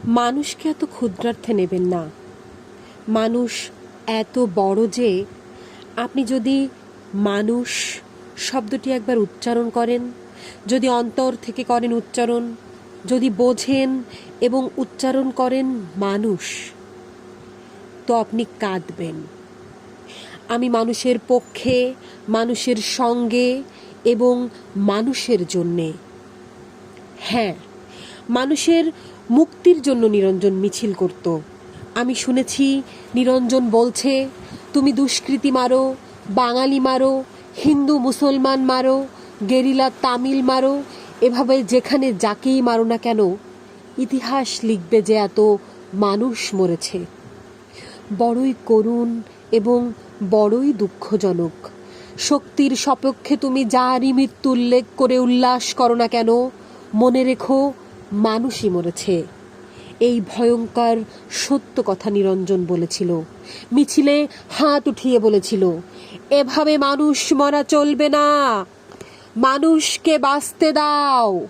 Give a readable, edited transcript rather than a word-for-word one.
মানুষকে এত ক্ষুদ্রার্থে নেবেন না। মানুষ এত বড় যে আপনি যদি মানুষ শব্দটি একবার উচ্চারণ করেন, যদি অন্তর থেকে করেন উচ্চারণ, যদি বোঝেন এবং উচ্চারণ করেন মানুষ, তো আপনি কাঁদবেন। আমি মানুষের পক্ষে, মানুষের সঙ্গে এবং মানুষের জন্যে, হ্যাঁ, মানুষের মুক্তির জন্য নিরঞ্জন মিছিল করত। আমি শুনেছি নিরঞ্জন বলছে, তুমি দুষ্কৃতী মারো, বাঙালি মারো, হিন্দু মুসলমান মারো, গেরিলা তামিল মারো, এভাবে যেখানে যাকেই মারো না কেন, ইতিহাস লিখবে যে এত মানুষ মরেছে। বড়ই করুণ এবং বড়ই দুঃখজনক। শক্তির সপক্ষে তুমি যারই মৃত্যু উল্লেখ করে উল্লাস করো না কেন, মনে রেখো মানুষই মরেছে। এই ভয়ঙ্কর সত্য কথা নিরঞ্জন বলেছিল, মিছিলে হাত উঠিয়ে বলেছিল, এভাবে মানুষ মরা চলবে না, মানুষকে বাঁচতে দাও।